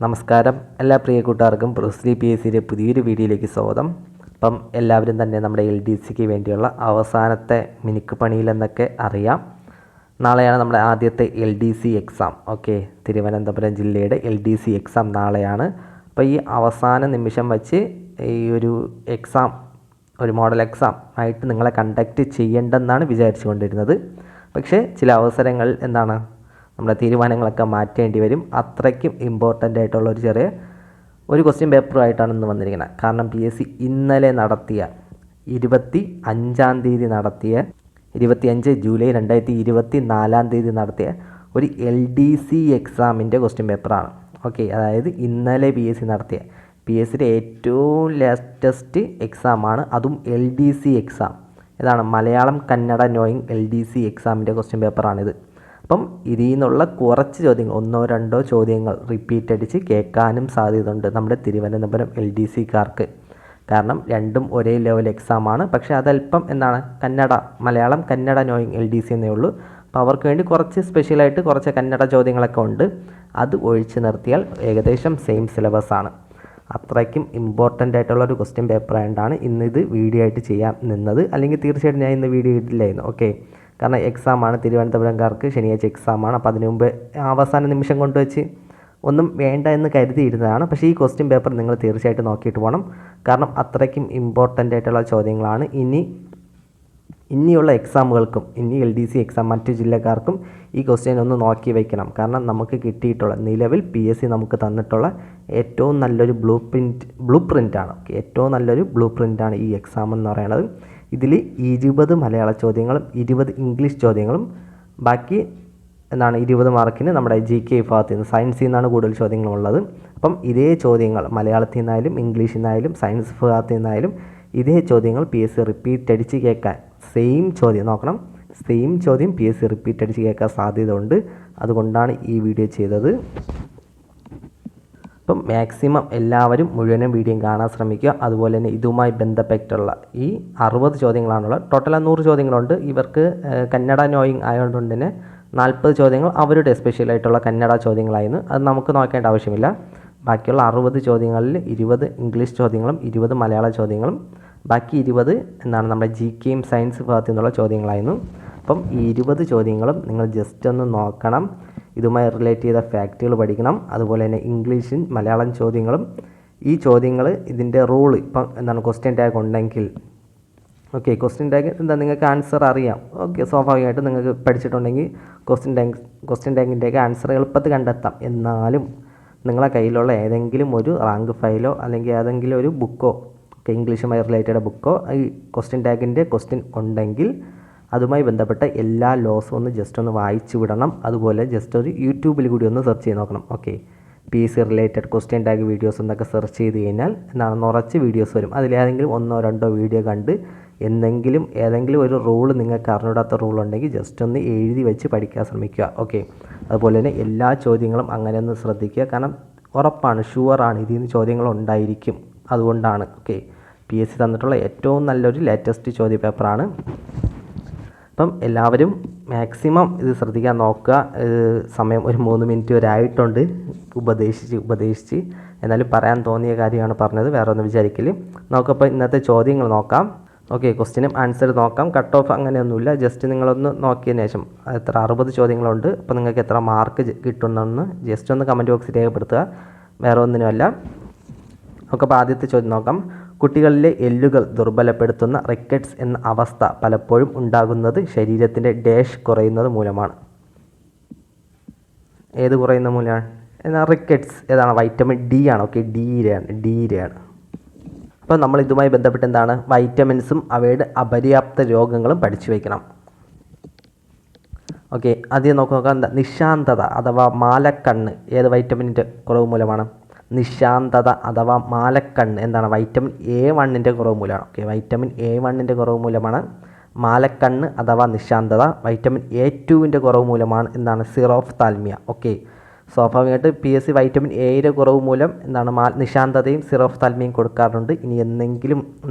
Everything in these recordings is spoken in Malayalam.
നമസ്കാരം എല്ലാ പ്രിയ കൂട്ടുകാർക്കും ബ്രൂസ്ലി PSCയുടെ പുതിയൊരു വീഡിയോയിലേക്ക് സ്വാഗതം. അപ്പം എല്ലാവരും തന്നെ നമ്മുടെ LDCക്ക് വേണ്ടിയുള്ള അവസാനത്തെ മിനുക്ക് പണിയിലെന്നൊക്കെ അറിയാം. നാളെയാണ് നമ്മുടെ ആദ്യത്തെ LDC എക്സാം. ഓക്കെ, തിരുവനന്തപുരം ജില്ലയുടെ LDC എക്സാം നാളെയാണ്. അപ്പോൾ ഈ അവസാന നിമിഷം വച്ച് ഈ ഒരു എക്സാം ഒരു മോഡൽ എക്സാം ആയിട്ട് നിങ്ങളെ കണ്ടക്റ്റ് ചെയ്യേണ്ടെന്നാണ് വിചാരിച്ചു കൊണ്ടിരുന്നത്. പക്ഷേ ചില അവസരങ്ങളിൽ എന്താണ് നമ്മുടെ തീരുമാനങ്ങളൊക്കെ മാറ്റേണ്ടി വരും. അത്രയ്ക്കും ഇമ്പോർട്ടൻ്റ് ആയിട്ടുള്ള ഒരു ക്വസ്റ്റ്യൻ പേപ്പറുമായിട്ടാണ് ഇന്ന് വന്നിരിക്കുന്നത്. കാരണം PSC ഇന്നലെ നടത്തിയ 25 ജൂലൈ 2024 നടത്തിയ ഒരു LDC എക്സാമിൻ്റെ ക്വസ്റ്റ്യൻ പേപ്പറാണ്. ഓക്കെ, അതായത് ഇന്നലെ PSC നടത്തിയ PSCയുടെ ഏറ്റവും ലേറ്റസ്റ്റ് എക്സാമാണ്, അതും LDC എക്സാം. ഇതാണ് മലയാളം കന്നഡ നോയിങ് LDC എക്സാമിൻ്റെ ക്വസ്റ്റ്യൻ പേപ്പറാണിത്. അപ്പം ഇതിൽ നിന്നുള്ള കുറച്ച് ചോദ്യങ്ങൾ, 1-2 ചോദ്യങ്ങൾ റിപ്പീറ്റ് അടിച്ച് കേൾക്കാനും സാധ്യതയുണ്ട് നമ്മുടെ തിരുവനന്തപുരം LDCക്കാർക്ക്. കാരണം രണ്ടും ഒരേ ലെവൽ എക്സാമാണ്. പക്ഷേ അതല്പം മലയാളം കന്നഡ നോയിങ് LDC എന്നേ ഉള്ളൂ. അപ്പോൾ അവർക്ക് വേണ്ടി കുറച്ച് സ്പെഷ്യലായിട്ട് കുറച്ച് കന്നഡ ചോദ്യങ്ങളൊക്കെ ഉണ്ട്. അത് ഒഴിച്ച് നിർത്തിയാൽ ഏകദേശം സെയിം സിലബസാണ്. അത്രയ്ക്കും ഇമ്പോർട്ടൻ്റ് ആയിട്ടുള്ള ഒരു ക്വസ്റ്റ്യൻ പേപ്പർ ആയതുകൊണ്ടാണ് ഇന്നിത് വീഡിയോ ആയിട്ട് ചെയ്യാൻ നിന്നത്. അല്ലെങ്കിൽ തീർച്ചയായിട്ടും ഞാൻ ഇന്ന് വീഡിയോ ഇടില്ലായിരുന്നു. ഓക്കെ, കാരണം എക്സാമാണ്, തിരുവനന്തപുരംകാർക്ക് ശനിയാഴ്ച എക്സാമാണ്. അപ്പോൾ അതിനു മുമ്പ് അവസാന നിമിഷം കൊണ്ടുവച്ച് ഒന്നും വേണ്ട എന്ന് കരുതിയിരുന്നതാണ്. പക്ഷേ ഈ ക്വസ്റ്റ്യൻ പേപ്പർ നിങ്ങൾ തീർച്ചയായിട്ടും നോക്കിയിട്ട് പോകണം. കാരണം അത്രയ്ക്കും ഇമ്പോർട്ടൻ്റ് ആയിട്ടുള്ള ചോദ്യങ്ങളാണ്. ഇനിയുള്ള എക്സാമുകൾക്കും LDC എക്സാം മറ്റു ജില്ലക്കാർക്കും ഈ ക്വസ്റ്റ്യൻ ഒന്ന് നോക്കി വയ്ക്കണം. കാരണം നമുക്ക് കിട്ടിയിട്ടുള്ള നിലവിൽ PSC നമുക്ക് തന്നിട്ടുള്ള ഏറ്റവും നല്ലൊരു ബ്ലൂ പ്രിൻ്റാണ്. ഏറ്റവും നല്ലൊരു ബ്ലൂ പ്രിൻ്റാണ് ഈ എക്സാം എന്ന് പറയുന്നത്. ഇതിൽ 20 മലയാള ചോദ്യങ്ങളും 20 ഇംഗ്ലീഷ് ചോദ്യങ്ങളും, ബാക്കി 20 മാർക്കിന് നമ്മുടെ GK വിഭാഗത്തിൽ നിന്ന് സയൻസിൽ നിന്നാണ് കൂടുതൽ ചോദ്യങ്ങളുള്ളത്. അപ്പം ഇതേ ചോദ്യങ്ങൾ മലയാളത്തിൽ നിന്നായാലും ഇംഗ്ലീഷിൽ നിന്നായാലും സയൻസ് വിഭാഗത്തിൽ നിന്നായാലും ഇതേ ചോദ്യങ്ങൾ PSC റിപ്പീറ്റ് അടിച്ച് കേൾക്കാൻ, സെയിം ചോദ്യം PSC റിപ്പീറ്റ് അടിച്ച് കേൾക്കാൻ സാധ്യത ഉണ്ട്. അതുകൊണ്ടാണ് ഈ വീഡിയോ ചെയ്തത്. അപ്പം മാക്സിമം എല്ലാവരും മുഴുവനും വീഡിയോ കാണാൻ ശ്രമിക്കുക. അതുപോലെ തന്നെ ഇതുമായി ബന്ധപ്പെട്ടുള്ള ഈ 60 ചോദ്യങ്ങളാണുള്ളത്. ടോട്ടൽ 100 ചോദ്യങ്ങളുണ്ട്. ഇവർക്ക് കന്നഡ നോയിങ് ആയതുകൊണ്ട് തന്നെ 40 ചോദ്യങ്ങൾ അവരുടെ സ്പെഷ്യലായിട്ടുള്ള കന്നഡ ചോദ്യങ്ങളായിരുന്നു. അത് നമുക്ക് നോക്കേണ്ട ആവശ്യമില്ല. ബാക്കിയുള്ള 60 ചോദ്യങ്ങളിൽ 20 ഇംഗ്ലീഷ് ചോദ്യങ്ങളും 20 മലയാള ചോദ്യങ്ങളും, ബാക്കി 20 നമ്മുടെ GKയും സയൻസ് വിഭാഗത്തിൽ നിന്നുള്ള ചോദ്യങ്ങളായിരുന്നു. അപ്പം ഈ 20 ചോദ്യങ്ങളും നിങ്ങൾ ജസ്റ്റ് ഒന്ന് നോക്കണം. ഇതുമായി റിലേറ്റ് ചെയ്ത ഫാക്റ്റുകൾ പഠിക്കണം. അതുപോലെ തന്നെ ഇംഗ്ലീഷും മലയാളം ചോദ്യങ്ങളും, ഈ ചോദ്യങ്ങൾ ഇതിൻ്റെ റൂൾ ഇപ്പം ക്വസ്റ്റ്യൻ ടാഗ് ഉണ്ടെങ്കിൽ, ഓക്കെ, ക്വസ്റ്റ്യൻ ടാഗ് നിങ്ങൾക്ക് ആൻസർ അറിയാം. ഓക്കെ, സ്വാഭാവികമായിട്ട് നിങ്ങൾക്ക് പഠിച്ചിട്ടുണ്ടെങ്കിൽ ക്വസ്റ്റ്യൻ ടാഗിൻ്റെയൊക്കെ ആൻസർ എളുപ്പത്തിൽ കണ്ടെത്താം. എന്നാലും നിങ്ങളെ കയ്യിലുള്ള ഏതെങ്കിലും ഒരു റാങ്ക് ഫയലോ അല്ലെങ്കിൽ ഏതെങ്കിലും ഒരു ബുക്കോ, ഇംഗ്ലീഷുമായി റിലേറ്റഡ് ബുക്കോ ഈ ക്വസ്റ്റ്യൻ ടാഗിൻ്റെ ക്വസ്റ്റ്യൻ ഉണ്ടെങ്കിൽ അതുമായി ബന്ധപ്പെട്ട എല്ലാ ലോസും ഒന്ന് ജസ്റ്റ് ഒന്ന് വായിച്ചു വിടണം. അതുപോലെ ജസ്റ്റ് ഒരു യൂട്യൂബിൽ കൂടി ഒന്ന് സെർച്ച് ചെയ്ത് നോക്കണം. Okay, PSC related question tag videos എന്നൊക്കെ സെർച്ച് ചെയ്ത് കഴിഞ്ഞാൽ നിറച്ച് വീഡിയോസ് വരും. അതിലേതെങ്കിലും 1-2 വീഡിയോ കണ്ട് ഏതെങ്കിലും ഒരു റൂൾ നിങ്ങൾക്ക് അറിഞ്ഞൂടാത്ത റൂൾ ഉണ്ടെങ്കിൽ ജസ്റ്റ് ഒന്ന് എഴുതി വെച്ച് പഠിക്കാൻ ശ്രമിക്കുക. ഓക്കെ, അതുപോലെ തന്നെ എല്ലാ ചോദ്യങ്ങളും അങ്ങനെ ഒന്ന് ശ്രദ്ധിക്കുക. കാരണം ഉറപ്പാണ്, ഷുവറാണ്, ഇതിൽ നിന്ന് ചോദ്യങ്ങൾ ഉണ്ടായിരിക്കും. അതുകൊണ്ടാണ് PSC തന്നിട്ടുള്ള ഏറ്റവും നല്ലൊരു ലേറ്റസ്റ്റ് ചോദ്യ പേപ്പറാണ്. അപ്പം എല്ലാവരും മാക്സിമം ഇത് ശ്രദ്ധിക്കാൻ നോക്കുക. സമയം ഒരു 3 മിനിറ്റ് വരെ ആയിട്ടുണ്ട്. ഉപദേശിച്ച് എന്നാലും പറയാൻ തോന്നിയ കാര്യമാണ് പറഞ്ഞത്, വേറെ ഒന്നും വിചാരിക്കില്ല. നമുക്കപ്പോൾ ഇന്നത്തെ ചോദ്യങ്ങൾ നോക്കാം. ഓക്കെ, ക്വസ്റ്റ്യനും ആൻസർ നോക്കാം. കട്ട് ഓഫ് അങ്ങനെയൊന്നുമില്ല. ജസ്റ്റ് നിങ്ങളൊന്ന് നോക്കിയതിന് ശേഷം എത്ര 60 ചോദ്യങ്ങളുണ്ട്, അപ്പോൾ നിങ്ങൾക്ക് എത്ര മാർക്ക് കിട്ടുന്നെന്ന് ജസ്റ്റ് ഒന്ന് കമൻറ്റ് ബോക്സിൽ രേഖപ്പെടുത്തുക. വേറെ ഒന്നിനുമല്ല. നമുക്കപ്പോൾ ആദ്യത്തെ ചോദ്യം നോക്കാം. കുട്ടികളിലെ എല്ലുകൾ ദുർബലപ്പെടുത്തുന്ന റിക്കറ്റ്സ് എന്ന അവസ്ഥ പലപ്പോഴും ഉണ്ടാകുന്നത് ശരീരത്തിൻ്റെ ഡാഷ് കുറയുന്നത് മൂലമാണ്. ഏത് കുറയുന്ന മൂലമാണ്? എന്നാൽ റിക്കറ്റ്സ് ഏതാണ്? വൈറ്റമിൻ D ആണ്. ഓക്കെ, ഡിയിലാണ്. അപ്പോൾ നമ്മൾ ഇതുമായി ബന്ധപ്പെട്ട് വൈറ്റമിൻസും അവയുടെ അപര്യാപ്ത രോഗങ്ങളും പഠിച്ചു വയ്ക്കണം. ഓക്കെ, ആദ്യം നോക്കാം. നിശാന്തത അഥവാ മാലക്കണ്ണ് ഏത് വൈറ്റമിൻ്റെ കുറവ് മൂലമാണ്? നിശാന്തത അഥവാ മാലക്കണ്ണ് വൈറ്റമിൻ A1ൻ്റെ കുറവ് മൂലമാണ്. ഓക്കെ, വൈറ്റമിൻ A1ൻ്റെ കുറവ് മൂലമാണ് മാലക്കണ്ണ് അഥവാ നിശാന്തത. വൈറ്റമിൻ A2ൻ്റെ കുറവ് മൂലമാണ് സിറോഫ്താൽമിയ. ഓക്കെ, സ്വാഭാവികമായിട്ട് PSC വൈറ്റമിൻ Aയുടെ കുറവ് മൂലം നിശാന്തതയും സിറോഫ്താൽമിയയും കൊടുക്കാറുണ്ട്. ഇനി എന്തെങ്കിലും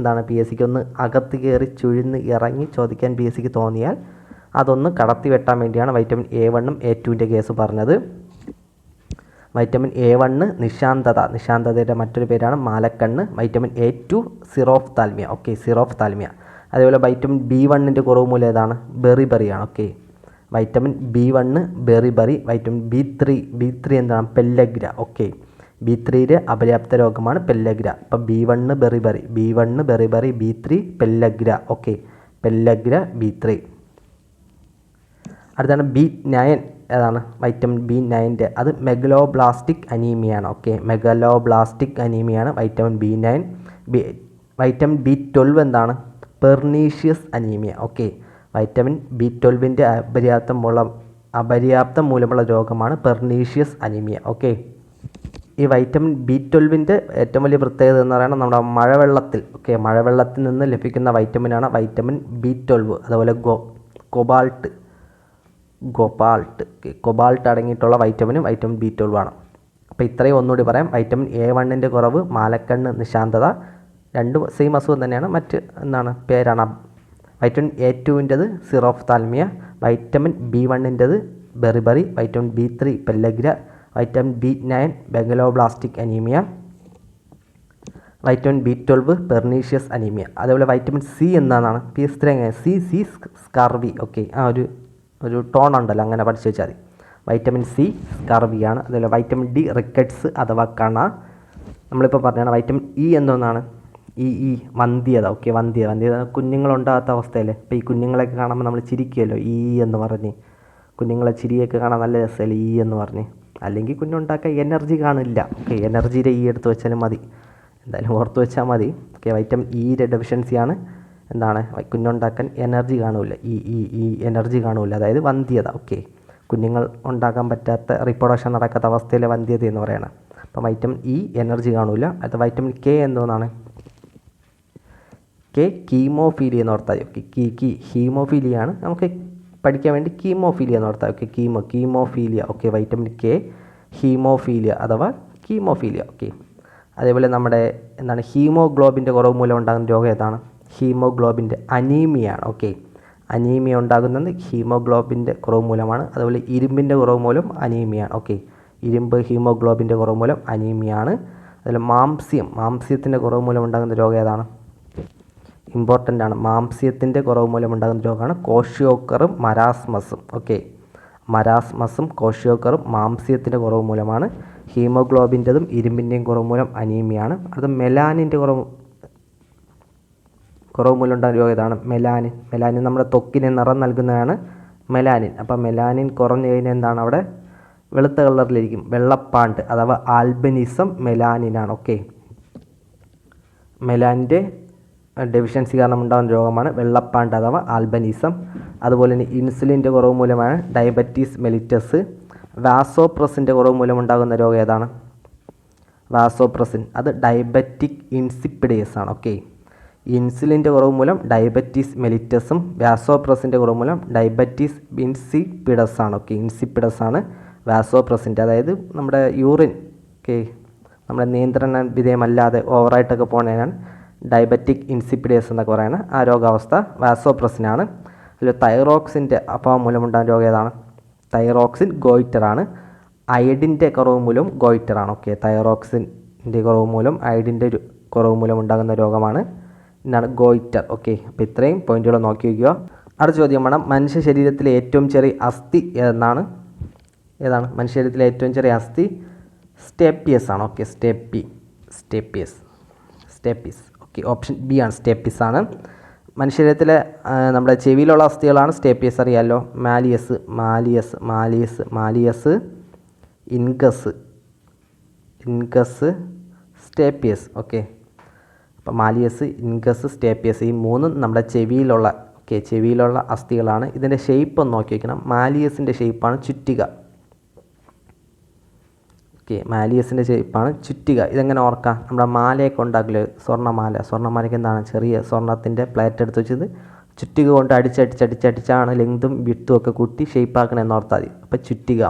PSCക്ക് ഒന്ന് അകത്ത് കയറി ചുഴിന്ന് ഇറങ്ങി ചോദിക്കാൻ PSCക്ക് തോന്നിയാൽ അതൊന്ന് കടത്തി വെട്ടാൻ വേണ്ടിയാണ് വൈറ്റമിൻ A1ഉം A2ൻ്റെ കേസ് പറഞ്ഞത്. വൈറ്റമിൻ A1 നിശാന്തതയുടെ മറ്റൊരു പേരാണ് മാലക്കണ്ണ്. Vitamin A2 xerophthalmia. Okay, xerophthalmia. അതേപോലെ വൈറ്റമിൻ B1 കുറവ് മൂലം ഏതാണ്? ബെറിബറിയാണ്. Okay, vitamin B1 beriberi. Vitamin B3 എന്താണ്? പെല്ലഗ്ര. ഓക്കെ, B3 അപര്യാപ്ത രോഗമാണ് പെല്ലഗ്ര. അപ്പം B1 beriberi, B3 pellagra. Okay, pellagra B3. അടുത്താണ് B9. ഏതാണ്? വൈറ്റമിൻ B9 അത് മെഗലോബ്ലാസ്റ്റിക് അനീമിയാണ്. ഓക്കെ, മെഗലോബ്ലാസ്റ്റിക് അനീമിയാണ് വൈറ്റമിൻ B9. വൈറ്റമിൻ B12 എന്താണ്? Pernicious anaemia. Okay, vitamin B12 അപര്യാപ്തം മൂലമുള്ള രോഗമാണ് പെർനീഷ്യസ് അനീമിയ. ഓക്കെ, ഈ വൈറ്റമിൻ B12 ഏറ്റവും വലിയ പ്രത്യേകത എന്ന് പറയുന്നത് നമ്മുടെ മഴവെള്ളത്തിൽ നിന്ന് ലഭിക്കുന്ന വൈറ്റമിനാണ് വൈറ്റമിൻ B12. അതുപോലെ കൊബാൾട്ട് അടങ്ങിയിട്ടുള്ള വൈറ്റമിനും വൈറ്റമിൻ B12 ആണ്. അപ്പോൾ ഇത്രയും ഒന്നുകൂടി പറയാം. വൈറ്റമിൻ A1 കുറവ്, മാലക്കണ്ണ്, നിശാന്തത, രണ്ടും സെയിം അസുഖം തന്നെയാണ്, മറ്റ് പേരാണ്. Vitamin A2 xerophthalmia, vitamin B1 beriberi, vitamin B3 pellagra, vitamin B9 megaloblastic anaemia, vitamin B12 pernicious anaemia. അതേപോലെ വൈറ്റമിൻ C എന്താണ്? C scurvy. ഓക്കെ, ഒരു ടോൺ ഉണ്ടല്ലോ, അങ്ങനെ പഠിച്ചു വെച്ചാൽ മതി. Vitamin C സ്കർവിയാണ്. അതുപോലെ വൈറ്റമിൻ D റിക്കറ്റ്സ് അഥവാ കണ. നമ്മളിപ്പോൾ പറഞ്ഞാണ് വൈറ്റമിൻ E എന്നൊന്നാണ് വന്ധ്യത. ഓക്കെ, വന്ധ്യത കുഞ്ഞുങ്ങളുണ്ടാകാത്ത അവസ്ഥയിൽ. ഇപ്പോൾ ഈ കുഞ്ഞുങ്ങളെയൊക്കെ കാണുമ്പോൾ നമ്മൾ ചിരിക്കുമല്ലോ, എന്ന് പറഞ്ഞ്. കുഞ്ഞുങ്ങളെ ചിരിയൊക്കെ കാണാൻ നല്ല രസമല്ലേ എന്ന് പറഞ്ഞ്. അല്ലെങ്കിൽ കുഞ്ഞുണ്ടാക്കാൻ എനർജി കാണില്ല. ഓക്കെ, എനർജിയുടെ എടുത്ത് വെച്ചാലും മതി, എന്തായാലും ഓർത്ത് വെച്ചാൽ മതി. ഓക്കെ, വൈറ്റമിൻ E ഡെഫിഷ്യൻസിയാണ് കുഞ്ഞുണ്ടാക്കാൻ എനർജി കാണില്ല. എനർജി കാണില്ല, അതായത് വന്ധ്യത. ഓക്കെ, കുഞ്ഞുങ്ങൾ ഉണ്ടാക്കാൻ പറ്റാത്ത, റീപ്രൊഡക്ഷൻ നടക്കാത്ത അവസ്ഥയിലെ വന്ധ്യത എന്ന് പറയണം. അപ്പം വൈറ്റമിൻ E എനർജി കാണില്ല. അടുത്ത വൈറ്റമിൻ K എന്തോന്നാണ്? കീമോഫീലിയ എന്ന് ഓർത്താൽ. ഓക്കെ, ഹീമോഫീലിയാണ് നമുക്ക് പഠിക്കാൻ വേണ്ടി കീമോഫീലിയ എന്ന് ഓർത്താൽ. ഓക്കെ, കീമോഫീലിയ. ഓക്കെ, വൈറ്റമിൻ K ഹീമോഫീലിയ അഥവാ കീമോഫീലിയ. ഓക്കെ, അതേപോലെ നമ്മുടെ ഹീമോഗ്ലോബിൻ്റെ കുറവ് മൂലം ഉണ്ടാകുന്ന രോഗം ഏതാണ്? ഹീമോഗ്ലോബിൻ്റെ അനീമിയാണ്. ഓക്കെ, അനീമിയ ഉണ്ടാകുന്നത് ഹീമോഗ്ലോബിൻ്റെ കുറവ് മൂലമാണ്. അതുപോലെ ഇരുമ്പിൻ്റെ കുറവ് മൂലം അനീമിയാണ്. ഓക്കെ, ഇരുമ്പ് ഹീമോഗ്ലോബിൻ്റെ കുറവ് മൂലം അനീമിയാണ്. അതുപോലെ മാംസ്യത്തിൻ്റെ കുറവ് മൂലം ഉണ്ടാകുന്ന രോഗം ഏതാണ്? ഇമ്പോർട്ടൻ്റ് ആണ്. മാംസ്യത്തിൻ്റെ കുറവ് മൂലം ഉണ്ടാകുന്ന രോഗമാണ് കോഷ്യോക്കറും മരാസ്മസും. ഓക്കെ, മരാസ്മസും കോഷ്യോക്കറും മാംസ്യത്തിൻ്റെ കുറവ് മൂലമാണ്. ഹീമോഗ്ലോബിൻ്റെതും ഇരുമ്പിൻ്റെയും കുറവ് മൂലം അനീമിയാണ്. അത് മെലാനിൻ്റെ കുറവ് മൂലം ഉണ്ടാകുന്ന രോഗം ഏതാണ്? മെലാനിൻ നമ്മുടെ ത്വക്കിന് നിറം നൽകുന്നതാണ് മെലാനിൻ. അപ്പോൾ മെലാനിൻ കുറഞ്ഞു കഴിഞ്ഞാൽ എന്താണ്? അവിടെ വെളുത്ത കളറിലിരിക്കും, വെള്ളപ്പാണ്ട് അഥവാ ആൽബനിസം മെലാനിനാണ്. ഓക്കെ, മെലാനിൻ്റെ ഡെഫിഷ്യൻസി കാരണം ഉണ്ടാകുന്ന രോഗമാണ് വെള്ളപ്പാണ്ട് അഥവാ ആൽബനിസം. അതുപോലെ തന്നെ ഇൻസുലിൻ്റെ കുറവ് മൂലമാണ് ഡയബറ്റീസ് മെലിറ്റസ്. വാസോപ്രസിൻ്റെ കുറവ് മൂലം ഉണ്ടാകുന്ന രോഗം ഏതാണ്? വാസോപ്രസിൻ അത് ഡയബറ്റിക് ഇൻസിപ്പിഡേസ് ആണ്. ഓക്കെ, ഇൻസുലിൻ്റെ കുറവ് മൂലം ഡയബറ്റീസ് മെലിറ്റസും വാസോപ്രസിൻ്റെ കുറവ് മൂലം ഡയബറ്റീസ് ഇൻസിപ്പിഡസ് ആണ്. ഓക്കെ, ഇൻസിപ്പിഡസ് ആണ് വാസോപ്രസിൻ്റെ, അതായത് നമ്മുടെ യൂറിൻ നമ്മുടെ നിയന്ത്രണ വിധേയമല്ലാതെ ഓവറായിട്ടൊക്കെ പോകുന്നതിനാണ് ഡയബറ്റിക് ഇൻസിപ്പിഡേസ് എന്നൊക്കെ പറയുന്നത്. ആ രോഗാവസ്ഥ വാസോപ്രസിനാണ്. അതിൽ തൈറോക്സിൻ്റെ അഭാവം മൂലമുണ്ടാകുന്ന രോഗം ഏതാണ്? തൈറോക്സിൻ ഗോയിറ്ററാണ്. അയഡിൻ്റെ കുറവ് മൂലം ഗോയിറ്ററാണ്. ഓക്കെ, തൈറോക്സിൻ്റെ കുറവ് മൂലം അയഡിൻ്റെ കുറവ് മൂലം ഉണ്ടാകുന്ന രോഗമാണ് ഗോയിറ്റർ. ഓക്കെ, അപ്പോൾ ഇത്രയും പോയിന്റുകൾ നോക്കി വയ്ക്കുക. അടുത്ത ചോദ്യമാണ് മനുഷ്യ ശരീരത്തിലെ ഏറ്റവും ചെറിയ അസ്ഥി ഏതാണ്? മനുഷ്യ ശരീരത്തിലെ ഏറ്റവും ചെറിയ അസ്ഥി സ്റ്റേപ്പിയസ് ആണ്. ഓക്കെ, സ്റ്റേപ്പിയസ്. ഓക്കെ, ഓപ്ഷൻ ബി ആണ്, സ്റ്റേപ്പിയസ് ആണ്. മനുഷ്യ ശരീരത്തിലെ നമ്മുടെ ചെവിയിലുള്ള അസ്ഥികളാണ് സ്റ്റേപ്പിയസ്, അറിയാമല്ലോ. Malleus, incus, stapes. ഓക്കെ, അപ്പോൾ മാലിയസ്, ഇൻകസ്, സ്റ്റേപ്പിയസ് ഈ മൂന്നും നമ്മുടെ ചെവിയിലുള്ള അസ്ഥികളാണ്. ഇതിൻ്റെ ഷേപ്പ് ഒന്ന് നോക്കി വയ്ക്കണം. മാലിയസിൻ്റെ ഷേപ്പാണ് ചുറ്റിക. ഓക്കെ, മാലിയസിൻ്റെ ഷേപ്പാണ് ചുറ്റിക. ഇതെങ്ങനെ ഓർക്കാം? നമ്മുടെ മാലയൊക്കെ ഉണ്ടാക്കില്ലേ, സ്വർണ്ണമാലയ്ക്ക് എന്താണ്? ചെറിയ സ്വർണ്ണത്തിൻ്റെ പ്ലേറ്റ് എടുത്ത് വെച്ചത് ചുറ്റിക കൊണ്ട് അടിച്ചടിച്ചാണ് ലെങ്തും വിട്ടും ഒക്കെ കൂട്ടി ഷേപ്പാക്കണമെന്ന് ഓർത്താൽ മതി. അപ്പോൾ ചുറ്റിക,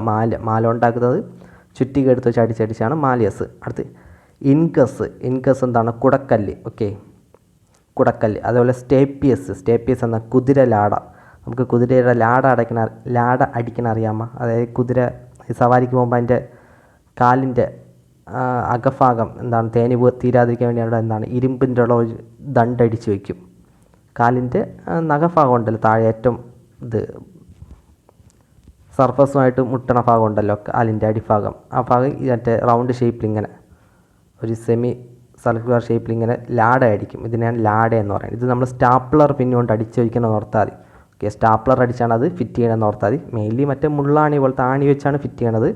മാല ഉണ്ടാക്കുന്നത് ചുറ്റിക എടുത്ത് വെച്ച് അടിച്ചടിച്ചാണ് മാലിയസ്. അടുത്ത് ഇൻകസ് എന്താണ്? കുടക്കല്ല്. ഓക്കെ, കുടക്കല്ല്. അതുപോലെ സ്റ്റേപ്പിയസ് എന്ന കുതിരലാട. നമുക്ക് കുതിരയുടെ ലാട അടിക്കാൻ അറിയാമോ? അതായത് കുതിര സവാരിക്ക് പോകുമ്പോൾ അതിൻ്റെ കാലിൻ്റെ അകഭാഗം എന്താണ് തേനി തീരാതിരിക്കാൻ വേണ്ടിയാണ് എന്താണ് ഇരുമ്പിൻ്റെ ഉള്ള ഒരു ദണ്ടടിച്ച് വയ്ക്കും. കാലിൻ്റെ നഖഭാഗം ഉണ്ടല്ലോ താഴെ ഏറ്റവും ഇത് സർഫസുമായിട്ട് മുട്ടണ ഭാഗം ഉണ്ടല്ലോ കാലിൻ്റെ അടിഭാഗം, ആ ഭാഗം മറ്റേ റൗണ്ട് ഷേപ്പിൽ ഇങ്ങനെ ഒരു സെമി സർക്കുലർ ഷേപ്പിൽ ഇങ്ങനെ ലാഡ അടിക്കും. ഇതിനെയാണ് ലാഡ എന്ന് പറയുന്നത്. ഇത് നമ്മൾ സ്റ്റാപ്ലർ പിന്നുകൊണ്ട് അടിച്ച് വയ്ക്കണമെന്ന് ഓർത്താൽ മതി. ഓക്കെ, സ്റ്റാപ്ലർ അടിച്ചാണ് അത് ഫിറ്റ് ചെയ്യണമെന്ന് ഓർത്താൽ മതി. മെയിൻലി മറ്റേ മുള്ളാണി പോലത്തെ ആണി വെച്ചാണ് ഫിറ്റ് ചെയ്യണത്.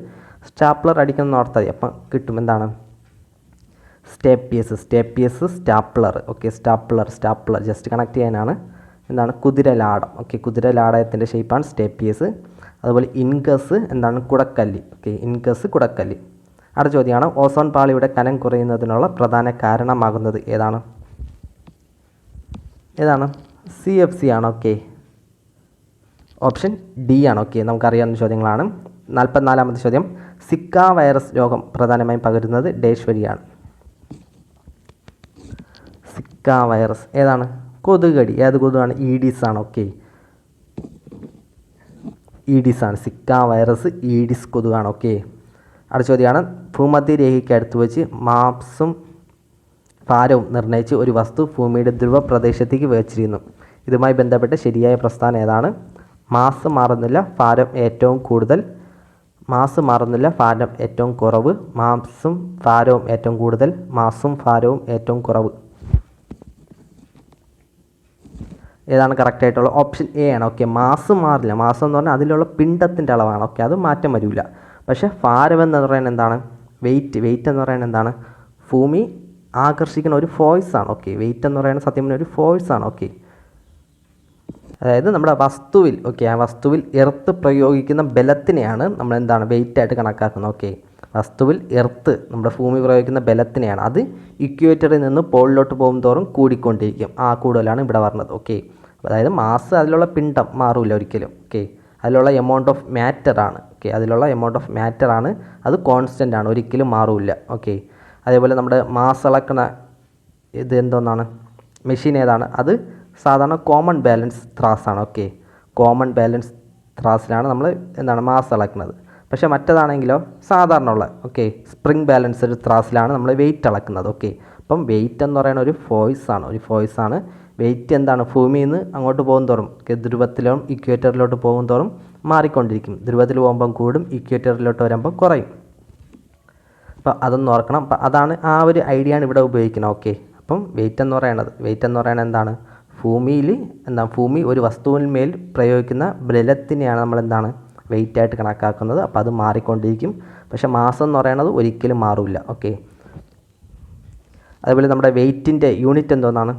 സ്റ്റാപ്ലർ അടിക്കണമെന്ന് ഓർത്താൽ മതി. അപ്പം കിട്ടും എന്താണ് stapes stapler. Okay, stapler just connect ചെയ്യാനാണ്. എന്താണ് കുതിരലാടം. ഓക്കെ, കുതിരലാടയത്തിൻ്റെ ഷേപ്പാണ് സ്റ്റേപ്പിയസ്. അതുപോലെ ഇൻകസ് എന്താണ് കുടക്കല്ലി. Okay, incus കുടക്കല്ലി. അടുത്ത ചോദ്യമാണ് ഓസോൺ പാളിയുടെ കനം കുറയുന്നതിനുള്ള പ്രധാന കാരണമാകുന്നത് ഏതാണ്? CFC ആണ്. ഓക്കെ, ഓപ്ഷൻ ഡി ആണ്. ഓക്കെ, നമുക്കറിയാവുന്ന ചോദ്യങ്ങളാണ്. 44ാമത്തെ ചോദ്യം, സിക്ക വൈറസ് രോഗം പ്രധാനമായും പകരുന്നത് ഡേഷ് വഴിയാണ്. സിക്ക വൈറസ് ഏതാണ്? കൊതുകടി. ഏത് കൊതുകാണ്? ഈഡിസ് ആണ്. ഓക്കെ, ഈഡിസ് ആണ്. സിക്ക വൈറസ് ഈഡിസ് കൊതുകാണ്. ഓക്കെ, അടുത്ത ചോദ്യമാണ് ഭൂമധ്യരേഖയ്ക്ക് അടുത്ത് വെച്ച് മാസും ഭാരവും നിർണ്ണയിച്ച് ഒരു വസ്തു ഭൂമിയുടെ ധ്രുവ പ്രദേശത്തേക്ക് വച്ചിരുന്നു. ഇതുമായി ബന്ധപ്പെട്ട് ശരിയായ പ്രസ്താവന ഏതാണ്? മാസ് മാറുന്നില്ല, ഭാരം ഏറ്റവും കൂടുതൽ. മാസ് മാറുന്നില്ല, ഭാരം ഏറ്റവും കുറവ്. മാസും ഭാരവും ഏറ്റവും കൂടുതൽ, മാസും ഭാരവും ഏറ്റവും കുറവ്. ഏതാണ് കറക്റ്റായിട്ടുള്ള? ഓപ്ഷൻ എ ആണ്. ഓക്കെ, മാസ് മാറില്ല. മാസം എന്ന് പറഞ്ഞാൽ അതിലുള്ള പിണ്ഡത്തിൻ്റെ അളവാണ്. ഓക്കെ, അത് മാറ്റം വരില്ല. പക്ഷേ ഭാരം എന്ന് പറയുന്നത് എന്താണ്? വെയിറ്റ് എന്ന് പറയുന്നത് എന്താണ്? ഭൂമി ആകർഷിക്കുന്ന ഒരു ഫോഴ്സാണ്. ഓക്കെ, വെയിറ്റ് എന്ന് പറയുന്നത് സത്യം പറഞ്ഞാൽ ഒരു ഫോഴ്സാണ്. ഓക്കെ, അതായത് നമ്മുടെ വസ്തുവിൽ ആ വസ്തുവിൽ എർത്ത് പ്രയോഗിക്കുന്ന ബലത്തിനെയാണ് നമ്മൾ എന്താണ് വെയിറ്റായിട്ട് കണക്കാക്കുന്നത്. ഓക്കെ, വസ്തുവിൽ എർത്ത് നമ്മുടെ ഭൂമി പ്രയോഗിക്കുന്ന ബലത്തിനെയാണ്. അത് ഇക്വേറ്ററിൽ നിന്ന് പോളിലോട്ട് പോകും തോറും കൂടിക്കൊണ്ടിരിക്കും. ആ കൂടുതലാണ് ഇവിടെ പറഞ്ഞത്. ഓക്കെ, അതായത് മാസ് അതിലുള്ള പിണ്ഡം മാറില്ല ഒരിക്കലും. ഓക്കെ, അതിലുള്ള എമൗണ്ട് ഓഫ് മാറ്റർ ആണ്. ഓക്കെ, അതിലുള്ള എമൗണ്ട് ഓഫ് മാറ്റർ ആണ്, അത് കോൺസ്റ്റൻ്റ് ആണ്, ഒരിക്കലും മാറില്ല. ഓക്കെ, അതേപോലെ നമ്മുടെ മാസ് അളക്കണ ഇത് എന്തോന്നാണ് മെഷീൻ ഏതാണ്? അത് സാധാരണ കോമൺ ബാലൻസ് ത്രാസാണ്. ഓക്കെ, കോമൺ ബാലൻസ് ത്രാസിലാണ് നമ്മൾ എന്താണ് മാസ് അളക്കുന്നത്. പക്ഷേ മറ്റേതാണെങ്കിലോ സാധാരണ ഉള്ള സ്പ്രിംഗ് ബാലൻസ്ഡ് ത്രാസിലാണ് നമ്മൾ വെയിറ്റ് അളക്കുന്നത്. ഓക്കെ, അപ്പം വെയിറ്റ് എന്ന് പറയുന്ന ഒരു ഫോഴ്സാണ്. വെയിറ്റ് എന്താണ് ഭൂമിയിൽ നിന്ന് അങ്ങോട്ട് പോകും തോറും ധ്രുവത്തിലും ഇക്വേറ്ററിലോട്ട് പോകും തോറും മാറിക്കൊണ്ടിരിക്കും. ധ്രുവത്തിൽ പോകുമ്പം കൂടും, ഇക്വേറ്ററിലോട്ട് വരുമ്പോൾ കുറയും. അപ്പോൾ അതൊന്ന് ഓർക്കണം. അപ്പം അതാണ് ആ ഒരു ഐഡിയ ആണ് ഇവിടെ ഉപയോഗിക്കുന്നത്. ഓക്കെ, അപ്പം വെയിറ്റ് എന്ന് പറയുന്നത് എന്താണ്? ഭൂമി ഒരു വസ്തുവിന്മേൽ പ്രയോഗിക്കുന്ന ബലത്തിനെയാണ് നമ്മൾ എന്താണ് വെയിറ്റായിട്ട് കണക്കാക്കുന്നത്. അപ്പോൾ അത് മാറിക്കൊണ്ടിരിക്കും. പക്ഷേ മാസം എന്ന് പറയുന്നത് ഒരിക്കലും മാറില്ല. ഓക്കെ, അതേപോലെ നമ്മുടെ വെയിറ്റിൻ്റെ യൂണിറ്റ് എന്തോന്നാണ്?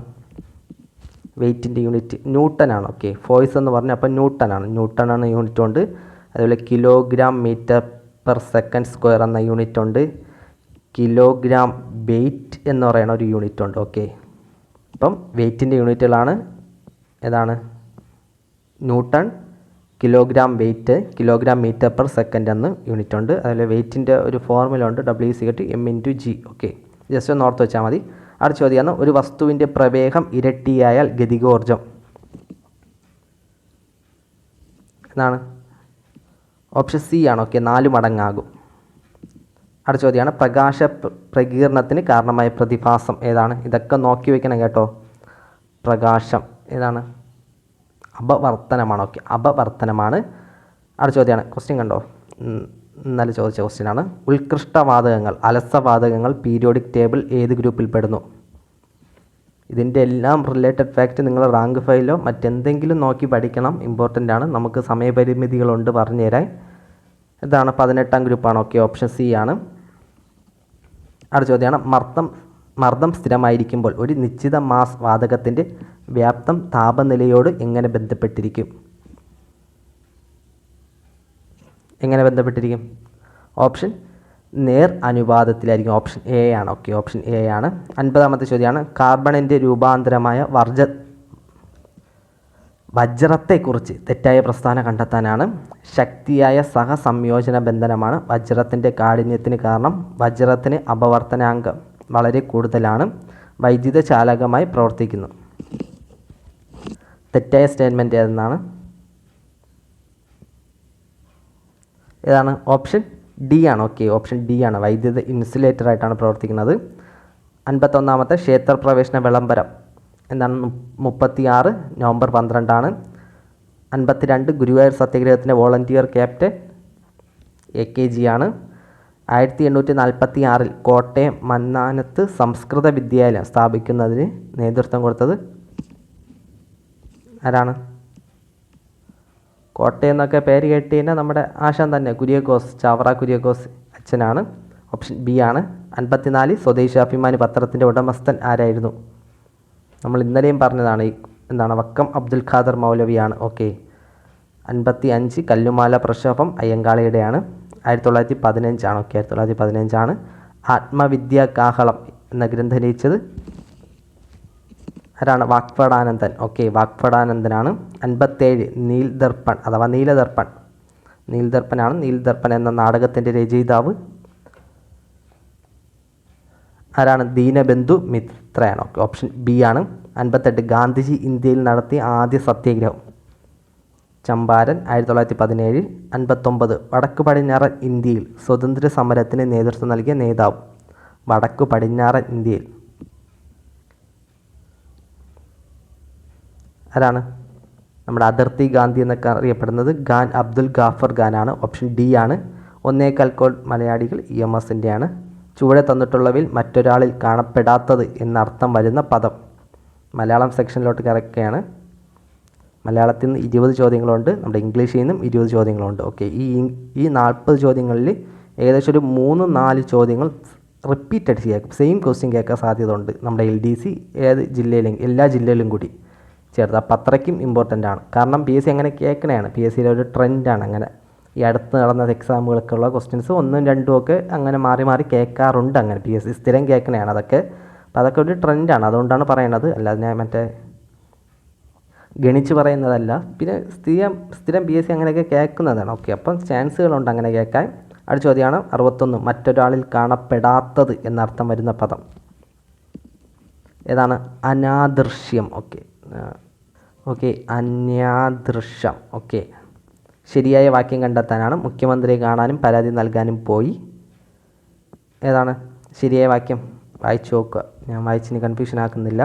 വെയിറ്റിൻ്റെ യൂണിറ്റ് ന്യൂട്ടനാണ്. ഓക്കെ, ഫോഴ്സ് എന്ന് പറഞ്ഞാൽ അപ്പോൾ ന്യൂട്ടനാണ് യൂണിറ്റ് ഉണ്ട്. അതുപോലെ kilogram metre per second square എന്ന യൂണിറ്റ് ഉണ്ട്. കിലോഗ്രാം വെയിറ്റ് എന്ന് പറയുന്ന ഒരു യൂണിറ്റ് ഉണ്ട്. ഓക്കെ, അപ്പം വെയിറ്റിൻ്റെ യൂണിറ്റുകളാണ് ഏതാണ്? Newton, kilogram weight, kilogram metre per second എന്ന യൂണിറ്റ് ഉണ്ട്. അതുപോലെ വെയിറ്റിൻ്റെ ഒരു ഫോർമുല ഉണ്ട്, W=m×g. ഓക്കെ, ജസ്റ്റ് ഒന്ന് ഓർത്ത് വെച്ചാൽ മതി. അടുത്ത ചോദ്യമാണ് ഒരു വസ്തുവിൻ്റെ പ്രവേഗം ഇരട്ടിയായാൽ ഗതികോർജം എന്നാണ്? ഓപ്ഷൻ സി ആണ്. ഓക്കെ, 4 മടങ്ങാകും. അടുത്ത ചോദ്യമാണ് പ്രകാശ പ്രകീർണത്തിന് കാരണമായ പ്രതിഭാസം ഏതാണ്? ഇതൊക്കെ നോക്കി വയ്ക്കണം കേട്ടോ. പ്രകാശം ഏതാണ്? അപവർത്തനമാണ്. ഓക്കെ, അപവർത്തനമാണ്. അടുത്ത ചോദ്യമാണ്, ക്വസ്റ്റ്യൻ കണ്ടോ, ഇന്നലെ ചോദിച്ച ക്വസ്റ്റ്യനാണ്. ഉത്കൃഷ്ടവാതകങ്ങൾ, അലസവാതകങ്ങൾ പീരിയോഡിക് ടേബിൾ ഏത് ഗ്രൂപ്പിൽ പെടുന്നു? ഇതിൻ്റെ എല്ലാം റിലേറ്റഡ് ഫാക്റ്റ് നിങ്ങൾ റാങ്ക് ഫയലോ മറ്റെന്തെങ്കിലും നോക്കി പഠിക്കണം, ഇമ്പോർട്ടൻ്റ് ആണ്. നമുക്ക് സമയപരിമിതികളുണ്ട് പറഞ്ഞുതരാൻ. ഇതാണ് 18ാം ഗ്രൂപ്പാണ്. ഓക്കെ, ഓപ്ഷൻ സി ആണ്. അടുത്ത ചോദ്യമാണ് മർദ്ദം സ്ഥിരമായിരിക്കുമ്പോൾ ഒരു നിശ്ചിത മാസ് വാതകത്തിൻ്റെ വ്യാപ്തം താപനിലയോട് എങ്ങനെ ബന്ധപ്പെട്ടിരിക്കും? ഓപ്ഷൻ നേർ അനുപാതത്തിലായിരിക്കും. ഓപ്ഷൻ എ ആണ്. ഓക്കെ, ഓപ്ഷൻ എ ആണ്. 50ാമത്തെ ചോദ്യമാണ് കാർബണിൻ്റെ രൂപാന്തരമായ വജ്രത്തെക്കുറിച്ച് തെറ്റായ പ്രസ്താവന കണ്ടെത്താനാണ്. ശക്തിയായ സഹസംയോജന ബന്ധനമാണ് വജ്രത്തിൻ്റെ കാഠിന്യത്തിന് കാരണം. വജ്രത്തിന് അപവർത്തനാങ്കം വളരെ കൂടുതലാണ്. വൈദ്യുത ചാലകമായി പ്രവർത്തിക്കുന്നു. തെറ്റായ സ്റ്റേറ്റ്മെൻറ്റ് ഏതാണ്? ഓപ്ഷൻ ഡി ആണ്. ഓക്കെ, ഓപ്ഷൻ ഡി ആണ്. വൈദ്യുത ഇൻസുലേറ്റർ ആയിട്ടാണ് പ്രവർത്തിക്കുന്നത്. 51 ക്ഷേത്രപ്രവേശന വിളംബരം എന്താണ്? 36 നവംബർ 12. 52 ഗുരുവായൂർ സത്യാഗ്രഹത്തിൻ്റെ വോളണ്ടിയർ ക്യാപ്റ്റൻ AKG ആണ്. 1846 കോട്ടയം മന്നാനത്ത് സംസ്കൃത വിദ്യാലയം സ്ഥാപിക്കുന്നതിന് നേതൃത്വം കൊടുത്തത് ആരാണ്? കോട്ടയം എന്നൊക്കെ പേര് കേട്ട് കഴിഞ്ഞാൽ നമ്മുടെ ആശാൻ തന്നെ, കുര്യാക്കോസ്, ചാവറ കുര്യാക്കോസ് അച്ഛനാണ്. ഓപ്ഷൻ ബി ആണ്. 54 സ്വദേശാഭിമാനി പത്രത്തിൻ്റെ ഉടമസ്ഥൻ ആരായിരുന്നു? നമ്മൾ ഇന്നലെയും പറഞ്ഞതാണ്. എന്താണ്? വക്കം അബ്ദുൽ ഖാദർ മൗലവിയാണ്. ഓക്കെ. 55 കല്ലുമാല പ്രക്ഷോഭം അയ്യങ്കാളിയുടെയാണ്. 1915 ആണ്. ഓക്കെ, 1915 ആണ്. ആത്മവിദ്യാ കാഹളം എന്ന ഗ്രന്ഥം രചിച്ചത് ആരാണ്? വാഗ്ഭടാനന്ദൻ. ഓക്കെ, വാഗ്ഭടാനന്ദനാണ്. 57 നീൽദർപ്പൺ അഥവാ നീലദർപ്പൺ, നീൽദർപ്പനാണ്. നീൽദർപ്പൺ എന്ന നാടകത്തിൻ്റെ രചയിതാവ് ആരാണ്? ദീനബന്ധു മിത്രയാണ്. ഓക്കെ, ഓപ്ഷൻ ബി ആണ്. 58 ഗാന്ധിജി ഇന്ത്യയിൽ നടത്തിയ ആദ്യ സത്യാഗ്രഹം ചമ്പാരൻ 1917. 59 വടക്ക് പടിഞ്ഞാറൻ ഇന്ത്യയിൽ സ്വതന്ത്ര സമരത്തിന് നേതൃത്വം നൽകിയ നേതാവ്. വടക്ക് പടിഞ്ഞാറൻ ഇന്ത്യയിൽ ആരാണ്? നമ്മുടെ അതിർത്തി ഗാന്ധി എന്നൊക്കെ അറിയപ്പെടുന്നത് ഖാൻ അബ്ദുൽ ഗാഫർ ഖാനാണ്. ഓപ്ഷൻ ഡി ആണ്. 1.25 കോടി മലയാളികൾ EMSൻ്റെ ആണ്. ചുവടെ തന്നിട്ടുള്ളവയിൽ മറ്റൊരാളിൽ കാണപ്പെടാത്തത് എന്നർത്ഥം വരുന്ന പദം. മലയാളം സെക്ഷനിലോട്ട് കിടക്കുകയാണ്. മലയാളത്തിൽ നിന്ന് 20 ചോദ്യങ്ങളുണ്ട്, നമ്മുടെ ഇംഗ്ലീഷിൽ നിന്നും 20 ചോദ്യങ്ങളുണ്ട്. ഓക്കെ, ഈ 40 ചോദ്യങ്ങളിൽ ഏകദേശം ഒരു 3-4 ചോദ്യങ്ങൾ റിപ്പീറ്റഡ് കേൾക്കും, സെയിം ക്വസ്റ്റ്യൻ കേൾക്കാൻ സാധ്യത ഉണ്ട്. നമ്മുടെ LDC ഏത് ജില്ലയിലും എല്ലാ ജില്ലയിലും കൂടി ചേർത്ത്. അപ്പം അത്രയ്ക്കും ഇമ്പോർട്ടൻ്റ് ആണ്. കാരണം PSC അങ്ങനെ കേൾക്കണതാണ്. PSCയിലെ ഒരു ട്രെൻഡാണ് അങ്ങനെ. ഈ അടുത്ത് നടന്ന എക്സാമുകൾക്കുള്ള ക്വസ്റ്റ്യൻസ് 1ഉം 2ഉം ഒക്കെ അങ്ങനെ മാറി മാറി കേൾക്കാറുണ്ട്. അങ്ങനെ PSC സ്ഥിരം കേൾക്കണതാണ് അതൊക്കെ. അപ്പോൾ അതൊക്കെ ഒരു ട്രെൻഡാണ്, അതുകൊണ്ടാണ് പറയണത്. അല്ലാതെ ഞാൻ മറ്റേ ഗണിച്ച് പറയുന്നതല്ല. പിന്നെ സ്ഥിരം PSC അങ്ങനെയൊക്കെ കേൾക്കുന്നതാണ്. ഓക്കെ, അപ്പം ചാൻസുകളുണ്ട് അങ്ങനെ കേൾക്കാൻ. അടുത്ത ചോദ്യമാണ് 61 മറ്റൊരാളിൽ കാണപ്പെടാത്തത് എന്നർത്ഥം വരുന്ന പദം ഏതാണ്? അനാദൃശ്യം. ഓക്കെ, അന്യാദൃശ്യം. ഓക്കെ, ശരിയായ വാക്യം കണ്ടെത്താനാണ്. മുഖ്യമന്ത്രിയെ കാണാനും പരാതി നൽകാനും പോയി. ഏതാണ് ശരിയായ വാക്യം? വായിച്ചു നോക്കുക, ഞാൻ വായിച്ചിന് കൺഫ്യൂഷൻ ആക്കുന്നില്ല.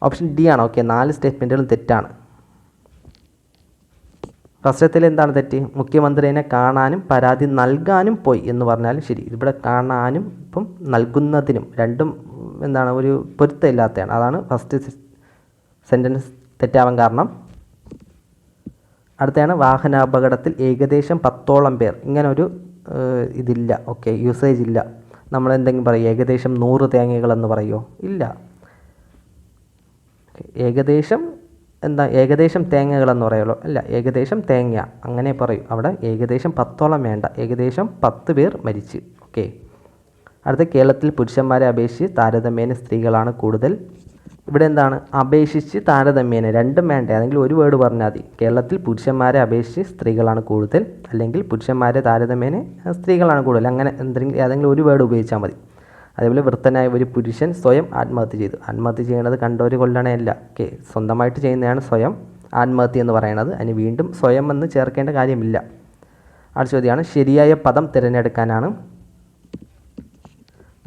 ഓപ്ഷൻ ഡി ആണ്. ഓക്കെ, 4 സ്റ്റേറ്റ്മെൻറ്റുകളും തെറ്റാണ്. ഫസ്റ്റത്തിൽ എന്താണ് തെറ്റ്? മുഖ്യമന്ത്രിയെ കാണാനും പരാതി നൽകാനും പോയി എന്ന് പറഞ്ഞാലും ശരി. ഇവിടെ കാണാനും ഇപ്പം നൽകുന്നതിനും രണ്ടും എന്താണ് ഒരു പൊരുത്തമില്ലാത്തതാണ്. അതാണ് ഫസ്റ്റ് സെൻറ്റൻസ് തെറ്റാവാൻ കാരണം. അടുത്തതാണ് വാഹനാപകടത്തിൽ ഏകദേശം 10ഓളം പേർ. ഇങ്ങനൊരു ഇതില്ല. ഓക്കെ, യൂസേജ് ഇല്ല. നമ്മളെന്തെങ്കിലും പറയും ഏകദേശം 100 തേങ്ങകളെന്ന് പറയുമോ? ഇല്ല. ഏകദേശം തേങ്ങകളെന്ന് പറയുള്ളൂ. അല്ല, ഏകദേശം തേങ്ങ അങ്ങനെ പറയും. അവിടെ ഏകദേശം 10ഓളം വേണ്ട, ഏകദേശം 10 പേർ മരിച്ച്. ഓക്കെ, അടുത്ത കേരളത്തിൽ പുരുഷന്മാരെ അപേക്ഷിച്ച് താരതമ്യേന സ്ത്രീകളാണ് കൂടുതൽ. ഇവിടെ എന്താണ്? അപേക്ഷിച്ച് താരതമ്യേന, രണ്ടും വേണ്ട, ഏതെങ്കിലും ഒരു വേർഡ് പറഞ്ഞാൽ മതി. കേരളത്തിൽ പുരുഷന്മാരെ അപേക്ഷിച്ച് സ്ത്രീകളാണ് കൂടുതൽ, അല്ലെങ്കിൽ പുരുഷന്മാരെ താരതമ്യേന സ്ത്രീകളാണ് കൂടുതൽ. അങ്ങനെ ഏതെങ്കിലും ഒരു വേർഡ് ഉപയോഗിച്ചാൽ മതി. അതേപോലെ വൃദ്ധനായ ഒരു പുരുഷൻ സ്വയം ആത്മഹത്യ ചെയ്തു. ആത്മഹത്യ ചെയ്യണത് കണ്ടവർ കൊല്ലണമല്ല. ഓക്കെ, സ്വന്തമായിട്ട് ചെയ്യുന്നതാണ് സ്വയം ആത്മഹത്യ എന്ന് പറയുന്നത്. അതിന് വീണ്ടും സ്വയം എന്ന് ചേർക്കേണ്ട കാര്യമില്ല. അടുത്ത ചോദ്യമാണ് ശരിയായ പദം തിരഞ്ഞെടുക്കാനാണ്.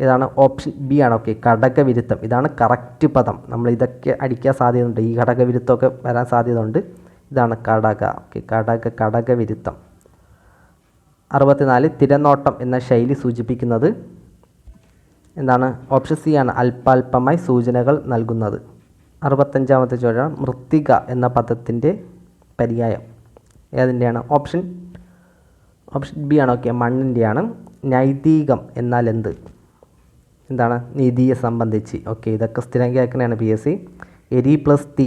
ഇതാണ് ഓപ്ഷൻ ബി ആണ്. ഓക്കെ, ഘടകവിരുദ്ധം. ഇതാണ് കറക്റ്റ് പദം. നമ്മൾ ഇതൊക്കെ അടിക്കാൻ സാധ്യതയുണ്ട്, ഈ ഘടകവിരുദ്ധമൊക്കെ വരാൻ സാധ്യതയുണ്ട്. ഇതാണ് ഘടക. ഓക്കെ, ഘടകവിരുദ്ധം. 64 തിരനോട്ടം എന്ന ശൈലി സൂചിപ്പിക്കുന്നത് എന്താണ്? ഓപ്ഷൻ സി ആണ്, അല്പാൽപമായി സൂചനകൾ നൽകുന്നത്. 65 ചോദ്യം മൃത്തിക എന്ന പദത്തിൻ്റെ പര്യായം ഏതിൻ്റെയാണ്? ഓപ്ഷൻ ബി ആണ്. ഓക്കെ, മണ്ണിൻ്റെയാണ്. നൈതികം എന്നാൽ എന്താണ്? നീതിയെ സംബന്ധിച്ച്. ഓക്കെ, ഇതൊക്കെ സ്ഥിരം കേൾക്കണതാണ് PSC. എരി പ്ലസ് തീ,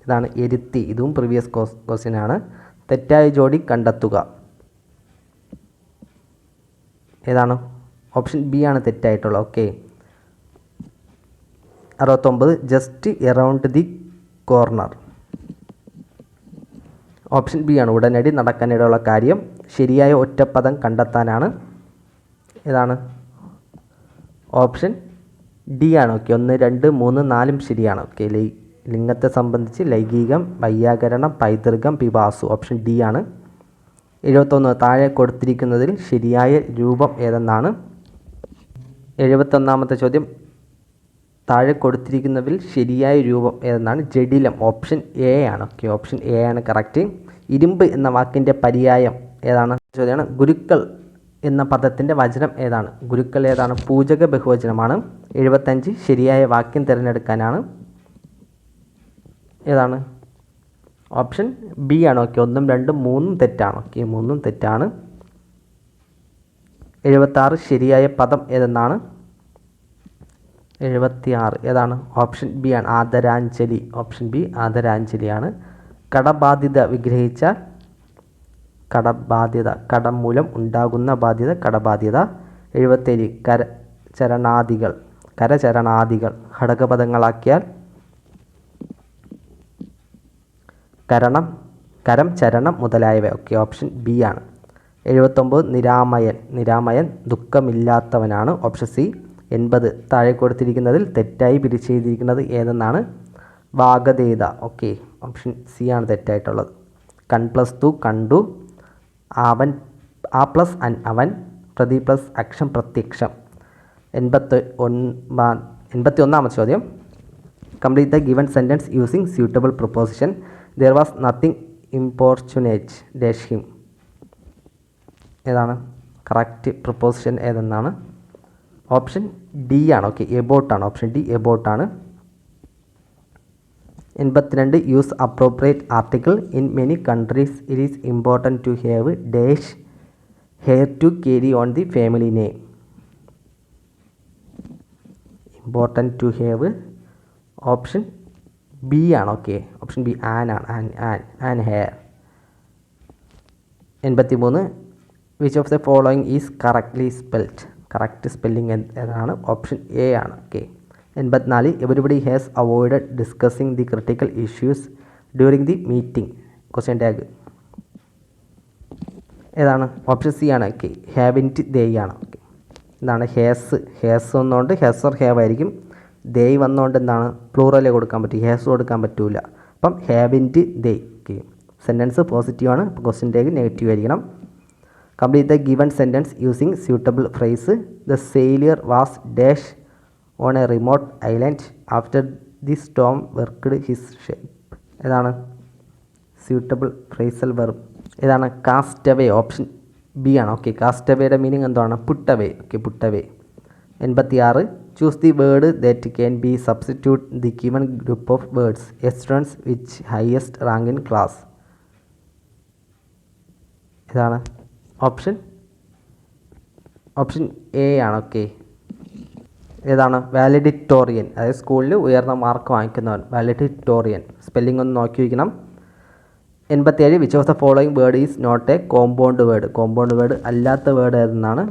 ഇതാണ് എരുത്തി. ഇതും പ്രീവിയസ് ക്വസ്റ്റ്യൻ ആണ്. തെറ്റായ ജോഡി കണ്ടെത്തുക. ഏതാണ്? ഓപ്ഷൻ ബി ആണ് തെറ്റായിട്ടുള്ളത്. Okay, 69 just around the corner. Option B ആണ്, ഉടനടി നടക്കാനിടയുള്ള കാര്യം. ശരിയായ ഒറ്റപ്പദം കണ്ടെത്താനാണ്. ഏതാണ്? ഓപ്ഷൻ ഡി ആണ്. ഓക്കെ, 1, 2, 3, 4 ശരിയാണ്. ഓക്കെ, ലിംഗത്തെ സംബന്ധിച്ച് ലൈംഗികം, വൈയാകരണം, പൈതൃകം, പിവാസു. ഓപ്ഷൻ ഡി ആണ്. 71 താഴെ കൊടുത്തിരിക്കുന്നതിൽ ശരിയായ രൂപം ഏതെന്നാണ്. 71ാമത്തെ ചോദ്യം താഴെ കൊടുത്തിരിക്കുന്നതിൽ ശരിയായ രൂപം ഏതെന്നാണ്. ജഡിലം. ഓപ്ഷൻ എ ആണ്. ഓക്കെ, ഓപ്ഷൻ എ ആണ് കറക്റ്റ്. ഇരുമ്പ് എന്ന വാക്കിൻ്റെ പര്യായം ഏതാണ് ചോദ്യമാണ്. ഗുരുക്കൾ എന്ന പദത്തിൻ്റെ വചനം ഏതാണ്. ഗുരുക്കൾ ഏതാണ്. പൂജക ബഹുവചനമാണ്. 75 ശരിയായ വാക്യം തിരഞ്ഞെടുക്കാനാണ്. ഏതാണ്. ഓപ്ഷൻ ബി ആണ്. ഓക്കെ, 1, 2, 3 തെറ്റാണ്. ഓക്കെ, 3 തെറ്റാണ്. 76 ശരിയായ പദം ഏതെന്നാണ്. 76 ഏതാണ്. ഓപ്ഷൻ ബി ആണ്. ആദരാഞ്ജലി. ഓപ്ഷൻ ബി ആദരാഞ്ജലിയാണ്. കടബാധ്യത വിഗ്രഹിച്ച കടബാധ്യത. കടം മൂലം ഉണ്ടാകുന്ന ബാധ്യത കടബാധ്യത. 77 കരചരണാദികൾ ഘടകപദങ്ങളാക്കിയാൽ കരം, ചരണം മുതലായവ. ഓക്കെ, ഓപ്ഷൻ ബി ആണ്. 79 നിരാമയൻ ദുഃഖമില്ലാത്തവനാണ്. Option C. 80 താഴെ കൊടുത്തിരിക്കുന്നതിൽ തെറ്റായി പിരിച്ചെഴുതിയിരിക്കുന്നത് ഏതെന്നാണ്. വാഗദേത. ഓക്കെ, ഓപ്ഷൻ സി ആണ് തെറ്റായിട്ടുള്ളത്. കൺ പ്ലസ് തു കണ്ടു. അവൻ ആ പ്ലസ് അൻ അവൻ. പ്രതി പ്ലസ് അക്ഷം പ്രത്യക്ഷം. 81ാമത്തെ ചോദ്യം. Complete the given sentence using suitable preposition. There was nothing importunate dash him. ഏതാണ് കറക്റ്റ് പ്രിപ്പോസിഷൻ ഏതെന്നാണ്. ഓപ്ഷൻ ഡി ആണ്. ഓക്കെ, എബോട്ടാണ്. ഓപ്ഷൻ ഡി എബോട്ടാണ്. 82 use appropriate article. In many countries it is important to have dash heir to carry on the family name. Important to have. Option B ആണ്. ഓക്കെ, ഓപ്ഷൻ ബി ആൻ ആണ്. An heir. 83 which of the following is correctly spelled. Correct spelling ഏതാണ്. ഓപ്ഷൻ എ ആണ്. Okay. 84 everybody has avoided discussing the critical issues during the meeting. Question tag ഏതാണ്. ഓപ്ഷൻ സി ആണ്. ഓക്കെ, ഹാവിൻറ്റ് ദേ ആണ്. ഓക്കെ, എന്താണ് ഹേസ് വന്നുകൊണ്ട് ഹെസർ ഹാവ് ആയിരിക്കും. ദേ വന്നുകൊണ്ട് എന്താണ് പ്ലൂറലേ കൊടുക്കാൻ പറ്റും, ഹേസ് കൊടുക്കാൻ പറ്റൂല. അപ്പം ഹാവിൻറ്റ് ദേ. ഓക്കെ, സെൻറ്റൻസ് പോസിറ്റീവാണ്. അപ്പോൾ ക്വസ്റ്റ്യൻ ടാഗ് നെഗറ്റീവ് ആയിരിക്കണം. Complete the given sentence using suitable phrase. The sailor was dash on a remote island after the storm wrecked his ship. ഏതാണ് സ്യൂട്ടബിൾ ഫ്രേസൽ വെർബ്. ഏതാണ് കാസ്റ്റ് അവേ. ഓപ്ഷൻ ബി ആണ്. ഓക്കെ, കാസ്റ്റ് അവേയുടെ മീനിങ് എന്താണ്. Put away. Okay, put away. 86 choose the word that can be substitute the given group of words a students which highest rank in class. ഏതാണ് ഓപ്ഷൻ എ ആണ്. ഓക്കെ, ഏതാണ് വാലിഡിറ്റോറിയൻ. അതായത് സ്കൂളിൽ ഉയർന്ന മാർക്ക് വാങ്ങിക്കുന്നവൻ വാലിഡിറ്റോറിയൻ. സ്പെല്ലിംഗ് ഒന്ന് നോക്കി വയ്ക്കണം. 87 which of the following word is not a compound word. Compound word അല്ലാത്ത വേർഡ് ഏതെന്നാണ്.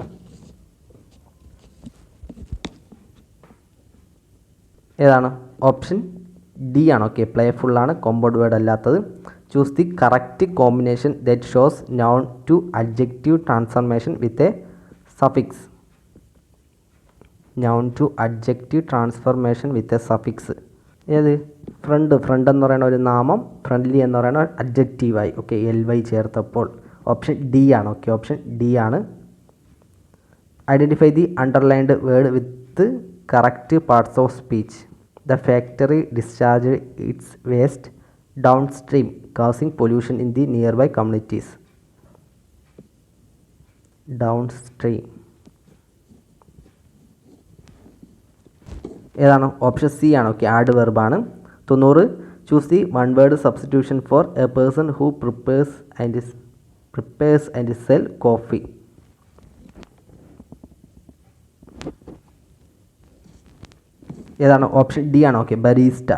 ഏതാണ് ഓപ്ഷൻ ഡി ആണ്. ഓക്കെ, പ്ലേഫുള്ളാണ് കോമ്പൗണ്ട് വേർഡ് അല്ലാത്തത്. Choose the correct combination that shows noun to adjective transformation with a suffix. Noun to adjective transformation with a suffix. ഏത് ഫ്രണ്ട് എന്ന് പറയുന്ന ഒരു നാമം, ഫ്രണ്ട്ലി എന്ന് പറയുന്ന അഡ്ജക്റ്റീവായി. ഓക്കെ, LY ചേർത്തപ്പോൾ. ഓപ്ഷൻ ഡി ആണ്. ഓക്കെ, ഓപ്ഷൻ ഡി ആണ്. Identify the underlined word with correct parts of speech. The factory discharge its waste downstream causing pollution in the nearby communities. Downstream. ഏതാണ് ഓപ്ഷൻ സി ആണ്. ഓക്കെ, ആഡ് വെർബാണ്. 90 choose the one word substitution for a person who prepares and sell coffee. ഏതാണ് ഓപ്ഷൻ ഡി ആണ്. Okay, barista.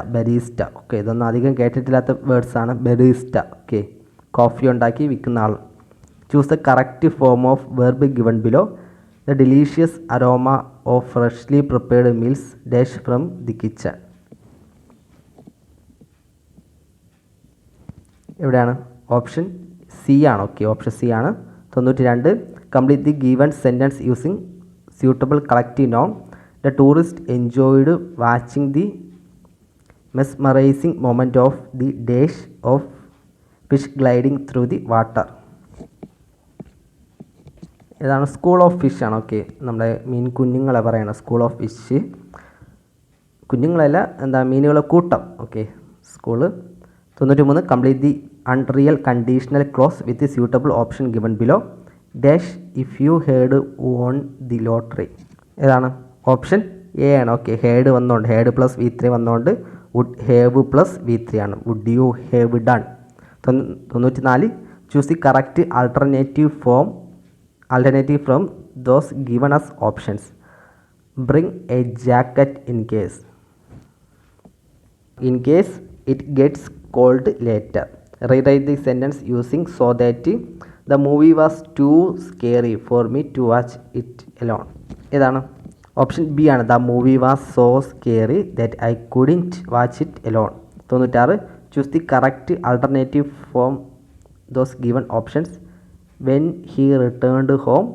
ഓക്കെ, ഇതൊന്നും അധികം കേട്ടിട്ടില്ലാത്ത വേർഡ്സാണ്. ബരീസ്റ്റ. ഓക്കെ, കോഫി ഉണ്ടാക്കി വിൽക്കുന്ന ആൾ. Choose the correct form of verb given below. The delicious aroma of freshly prepared meals dash from the kitchen. എവിടെയാണ് ഓപ്ഷൻ സി ആണ്. ഓക്കെ, ഓപ്ഷൻ സി ആണ്. 92 complete the given sentence using suitable collective noun. The tourist enjoyed watching the mesmerizing moment of the dash of fish gliding through the water. ഏതാണ്? സ്കൂൾ ഓഫ് ഫിഷ് ആണ്. ഓക്കെ, നമ്മുടെ മീൻ കുഞ്ഞുങ്ങളെ പറയണം സ്കൂൾ ഓഫ് ഫിഷ്. കുഞ്ഞുങ്ങളല്ല, മീനുകളെ കൂട്ടം. Okay, school. 93 complete the unreal conditional clause with suitable option given below dash if you had won the lottery. ഏതാണ്? ഓപ്ഷൻ എ ആണ്. ഓക്കെ, ഹേഡ് വന്നുകൊണ്ട് ഹേഡ് പ്ലസ് V3 വന്നുകൊണ്ട് വുഡ് ഹേവ് പ്ലസ് V3 ആണ്. Would you have done. 94 choose the correct alternative from those given as options. Bring a jacket in case it gets cold later. Rewrite the sentence using so that the movie was too scary for me to watch it alone. ഏതാണ്? ഓപ്ഷൻ ബി ആണ്. The movie was so scary that I couldn't watch it Elon. 96 choose the correct alternative from those given options. When he returned home.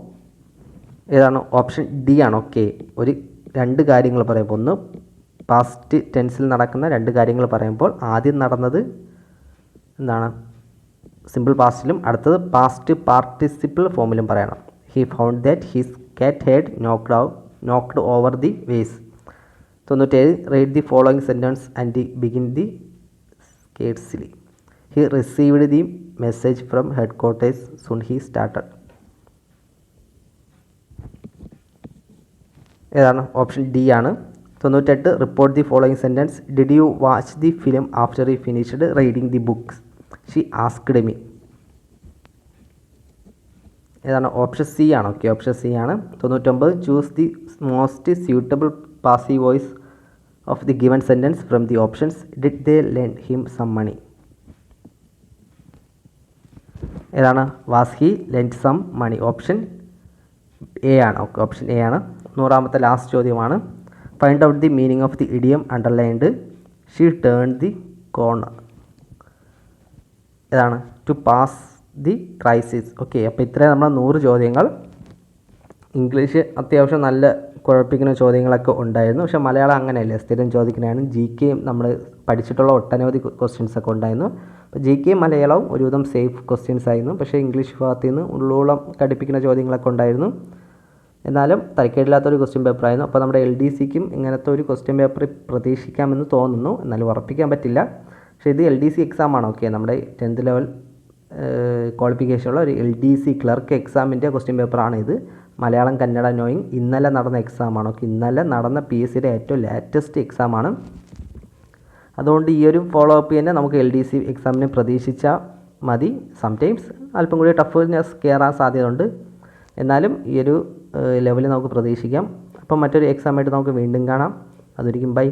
ഏതാണ്? ഓപ്ഷൻ ഡി ആണ്. ഓക്കെ, രണ്ട് കാര്യങ്ങൾ പറയുമ്പോൾ, ഒന്ന് പാസ്റ്റ് ടെൻസിൽ നടക്കുന്ന രണ്ട് കാര്യങ്ങൾ പറയുമ്പോൾ ആദ്യം നടന്നത് സിമ്പിൾ പാസ്റ്റിലും അടുത്തത് പാസ്റ്റ് പാർട്ടിസിപ്പിൾ ഫോമിലും പറയണം. He found that his cat had knocked over the vase. 97 read the following sentence and begin the scarcely. He received the message from headquarters soon he started. ഏതാണ്? ഓപ്ഷൻ ഡി ആണ്. 98 report the following sentence. Did you watch the film after you finished reading the books she asked me. ഏതാണ്? ഓപ്ഷൻ സി ആണ്. ഓക്കെ, ഓപ്ഷൻ സി ആണ്. 99 choose the most suitable passive voice of the given sentence from the options. Did they lend him some money. ഏതാണ്? Was he lend some money. Option A ആണ്. ഓക്കെ, ഓപ്ഷൻ എ ആണ്. 100ാമത്തെ ലാസ്റ്റ് ചോദ്യമാണ്. Find out the meaning of the idiom underlined. She turn the corner. ഏതാണ്? To pass the crisis. Okay, അപ്പോൾ ഇത്രയും നമ്മൾ 100 ചോദ്യങ്ങൾ. ഇംഗ്ലീഷ് അത്യാവശ്യം നല്ല കുഴപ്പിക്കുന്ന ചോദ്യങ്ങളൊക്കെ ഉണ്ടായിരുന്നു. പക്ഷേ മലയാളം അങ്ങനെയല്ല, സ്ഥിരം ചോദിക്കുന്നതാണ്. GK നമ്മൾ പഠിച്ചിട്ടുള്ള ഒട്ടനവധി ക്വസ്റ്റ്യൻസ് ഒക്കെ ഉണ്ടായിരുന്നു. അപ്പോൾ GK മലയാളവും ഒരുവിധം സേഫ് ക്വസ്റ്റ്യൻസ് ആയിരുന്നു. പക്ഷേ ഇംഗ്ലീഷ് ഭാഗത്ത് നിന്ന് ഉള്ളോളം കടുപ്പിക്കുന്ന ചോദ്യങ്ങളൊക്കെ ഉണ്ടായിരുന്നു. എന്നാലും തരക്കേടില്ലാത്തൊരു ക്വസ്റ്റ്യൻ പേപ്പറായിരുന്നു. അപ്പോൾ നമ്മുടെ LDCക്കും ഇങ്ങനത്തെ ഒരു ക്വസ്റ്റ്യൻ പേപ്പർ പ്രതീക്ഷിക്കാമെന്ന് തോന്നുന്നു. എന്നാലും ഉറപ്പിക്കാൻ പറ്റില്ല. പക്ഷേ ഇത് LDC എക്സാമാണ്. ഓക്കെ, നമ്മുടെ 10th ലെവൽ ക്വാളിഫിക്കേഷനുള്ള ഒരു LDC ക്ലർക്ക് എക്സാമിൻ്റെ ക്വസ്റ്റ്യൻ പേപ്പറാണ് ഇത്. മലയാളം കന്നഡ നോയിങ് ഇന്നലെ നടന്ന എക്സാമാണ്. ഓക്കെ, ഇന്നലെ നടന്ന PSCയുടെ ഏറ്റവും ലേറ്റസ്റ്റ് എക്സാമാണ്. അതുകൊണ്ട് ഈ ഒരു ഫോളോ അപ്പ് തന്നെ നമുക്ക് LDC എക്സാമിന് പ്രതീക്ഷിച്ചാൽ മതി. സംടൈംസ് അല്പം കൂടി ടഫ്നെസ് കയറാൻ സാധ്യതയുണ്ട്. എന്നാലും ഈ ഒരു ലെവലിൽ നമുക്ക് പ്രതീക്ഷിക്കാം. അപ്പം മറ്റൊരു എക്സാമായിട്ട് നമുക്ക് വീണ്ടും കാണാം. അതൊരിക്കും ബൈ.